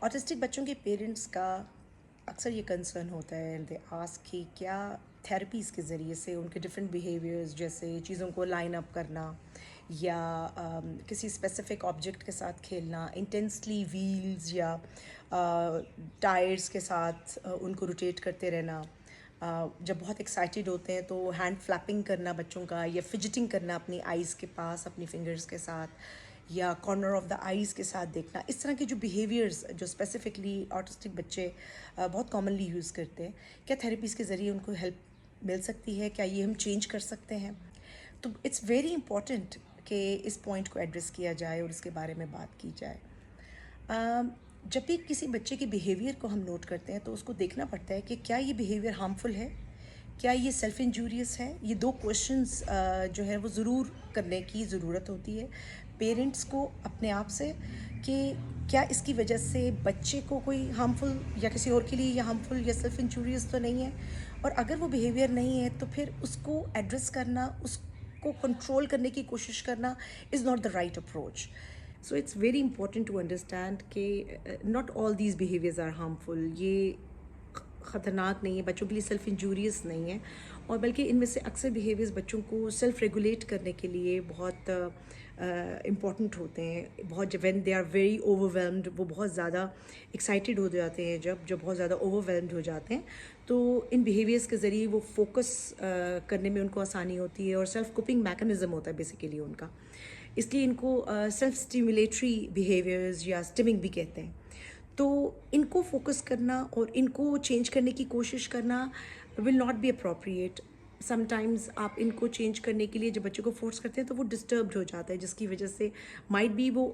Autistic बच्चों के parents का अक्सर ये कंसर्न होता है एंड दे आस्क कि क्या थेरेपीज़ के ज़रिए से उनके डिफरेंट बिहेवियर्स जैसे चीज़ों को लाइन अप करना या किसी स्पेसिफिक ऑब्जेक्ट के साथ खेलना, इंटेंसली व्हील्स या टायर्स के साथ उनको रोटेट करते रहना, जब बहुत एक्साइटेड होते हैं तो हैंड फ्लैपिंग करना बच्चों का या फिजिटिंग करना अपनी आइज़ के पास अपनी फिंगर्स के साथ या कॉर्नर ऑफ द आइज़ के साथ देखना, इस तरह के जो बिहेवियर्स जो स्पेसिफिकली ऑटिस्टिक बच्चे बहुत कॉमनली यूज़ करते हैं, क्या थेरेपीज़ के ज़रिए उनको हेल्प मिल सकती है? क्या ये हम चेंज कर सकते हैं? तो इट्स वेरी इंपॉर्टेंट कि इस पॉइंट को एड्रेस किया जाए और इसके बारे में बात की जाए। जब भी किसी बच्चे के बिहेवियर को हम नोट करते हैं तो उसको देखना पड़ता है कि क्या ये बिहेवियर हार्मफुल है, क्या ये सेल्फ इंजूरियस है। ये दो क्वेश्चंस जो है वो ज़रूर करने की ज़रूरत होती है पेरेंट्स को अपने आप से कि क्या इसकी वजह से बच्चे को कोई हार्मफुल या किसी और के लिए ये हार्मफुल या सेल्फ इंजूरियस तो नहीं है, और अगर वो बिहेवियर नहीं है तो फिर उसको एड्रेस करना, उसको कंट्रोल करने की कोशिश करना is not the right approach. So it's very important to understand कि not all these behaviours are harmful. ये ख़तरनाक नहीं है, बच्चों के लिए सेल्फ इंजूरियस नहीं है, और बल्कि इनमें से अक्सर बिहेवियर्स बच्चों को सेल्फ रेगुलेट करने के लिए बहुत इम्पॉर्टेंट होते हैं। बहुत जब when they are very overwhelmed, वो बहुत ज़्यादा एक्साइटेड हो जाते हैं, जब बहुत ज़्यादा ओवरवेलम्ड हो जाते हैं तो इन बिहेवियर्स के ज़रिए वो फोकस करने में उनको आसानी होती है और सेल्फ कोपिंग मैकेनिज़्म होता है बेसिकली उनका। इसलिए इनको सेल्फ स्टिमुलेटरी बिहेवियर्स या स्टिमिंग भी कहते हैं। तो इनको फोकस करना और इनको चेंज करने की कोशिश करना will not be appropriate. Sometimes आप इनको चेंज करने के लिए जब बच्चे को फोर्स करते हैं तो वो डिस्टर्ब्ड हो जाता है, जिसकी वजह से माइट बी वो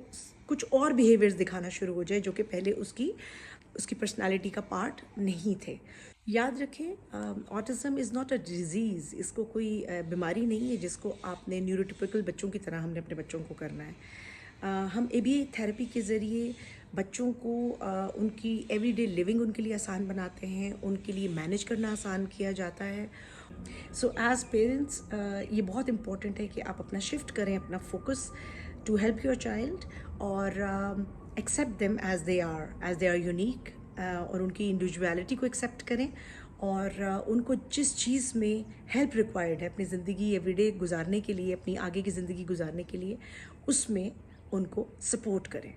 कुछ और बिहेवियर्स दिखाना शुरू हो जाए जो कि पहले उसकी उसकी पर्सनालिटी का पार्ट नहीं थे। याद रखें, autism is not a disease. इसको कोई बीमारी नहीं है जिसको आपने न्यूरोटिपिकल बच्चों की तरह हमने अपने बच्चों को करना है। हम एबीए थेरेपी के ज़रिए बच्चों को उनकी एवरीडे लिविंग उनके लिए आसान बनाते हैं, उनके लिए मैनेज करना आसान किया जाता है। सो एज़ पेरेंट्स ये बहुत इम्पॉर्टेंट है कि आप अपना शिफ्ट करें अपना focus to help your child और accept them as they are unique, और उनकी इंडिविजुअलिटी को एक्सेप्ट करें और उनको जिस चीज़ में हेल्प रिक्वायर्ड है अपनी ज़िंदगी एवरीडे गुजारने के लिए, अपनी आगे की ज़िंदगी गुजारने के लिए, उसमें उनको सपोर्ट करें।